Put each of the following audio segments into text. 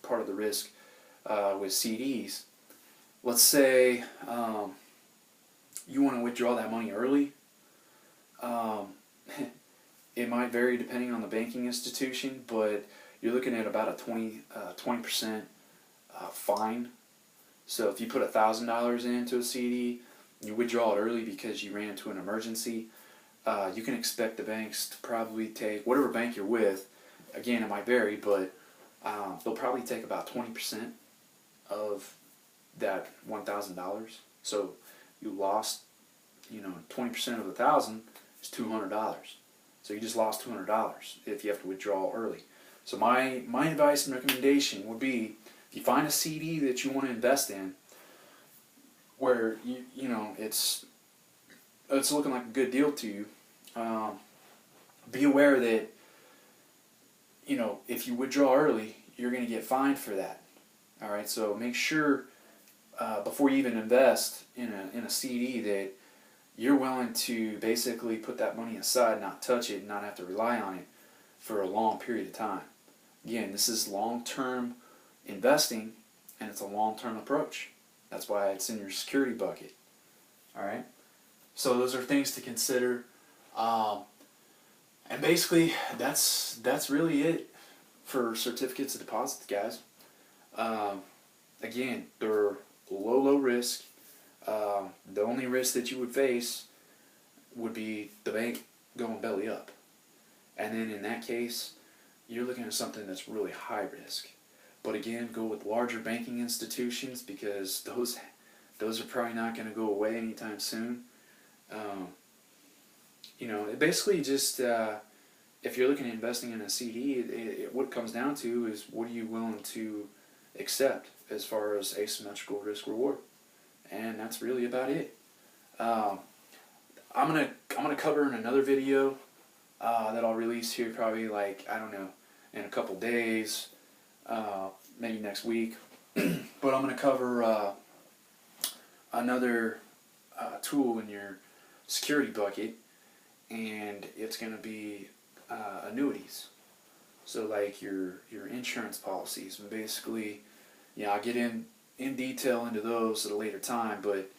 part of the risk with CDs. Let's say you want to withdraw that money early. It might vary depending on the banking institution, but you're looking at about a 20% fine. So if you put $1,000 into a CD, you withdraw it early because you ran into an emergency, you can expect the banks to probably take, whatever bank you're with, again it might vary, but they'll probably take about 20% of that $1,000. So you lost, 20% of the $1,000 is $200. So you just lost $200 if you have to withdraw early. So my advice and recommendation would be, if you find a CD that you want to invest in, where it's looking like a good deal to you, be aware that if you withdraw early, you're going to get fined for that. All right, so make sure before you even invest in a CD that you're willing to basically put that money aside, not touch it, and not have to rely on it for a long period of time. Again, this is long-term investing, and it's a long-term approach. That's why it's in your security bucket. All right, so those are things to consider, and basically that's really it for certificates of deposit, guys. Again, they're low risk. The only risk that you would face would be the bank going belly up, and then in that case, you're looking at something that's really high risk. But again, go with larger banking institutions because those are probably not going to go away anytime soon. It basically just, if you're looking at investing in a CD, what it comes down to is, what are you willing to accept as far as asymmetrical risk reward, and that's really about it. I'm gonna cover in another video that I'll release here probably in a couple days, maybe next week. But I'm gonna cover another tool in your security bucket, and it's gonna be annuities. So like your insurance policies, and basically, I'll get in detail into those at a later time, but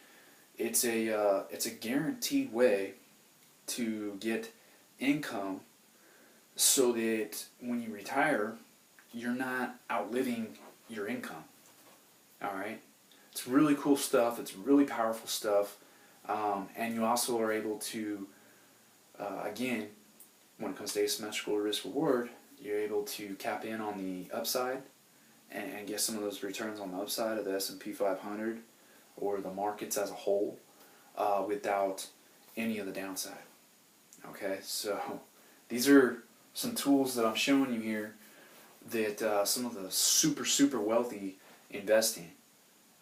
it's a guaranteed way to get income so that when you retire, you're not outliving your income. All right, it's really cool stuff. It's really powerful stuff, and you also are able to, again, when it comes to asymmetrical risk reward, you're able to cap in on the upside and get some of those returns on the upside of the S&P 500 or the markets as a whole without any of the downside. Okay, so these are some tools that I'm showing you here that some of the super wealthy invest in.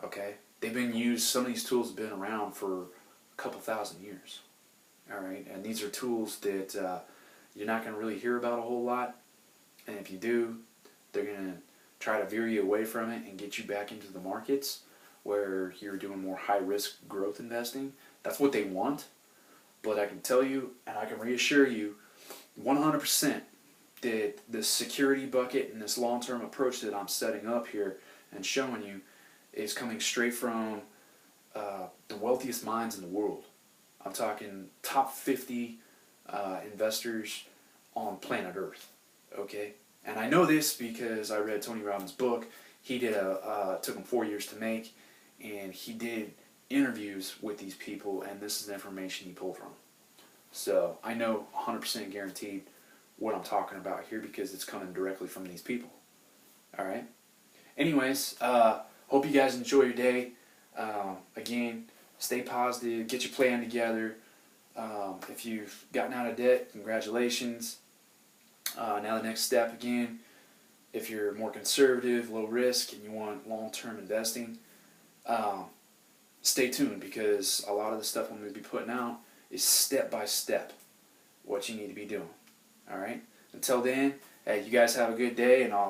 Okay, they've been used. Some of these tools have been around for a couple thousand years. All right, and these are tools that you're not going to really hear about a whole lot, and if you do, they're going to try to veer you away from it and get you back into the markets where you're doing more high risk growth investing. That's what they want. But I can tell you, and I can reassure you 100%, that the security bucket and this long-term approach that I'm setting up here and showing you is coming straight from the wealthiest minds in the world. I'm talking top 50 investors on planet Earth. Okay, and I know this because I read Tony Robbins' book. He did it took him 4 years to make, and he did interviews with these people, and this is the information he pulled from. So I know 100% guaranteed what I'm talking about here because it's coming directly from these people. All right. Anyways, hope you guys enjoy your day. Again, stay positive. Get your plan together. If you've gotten out of debt, congratulations. Now the next step, again, if you're more conservative, low risk, and you want long-term investing, stay tuned because a lot of the stuff I'm going to be putting out is step by step what you need to be doing. All right. Until then, hey, you guys have a good day, and I'll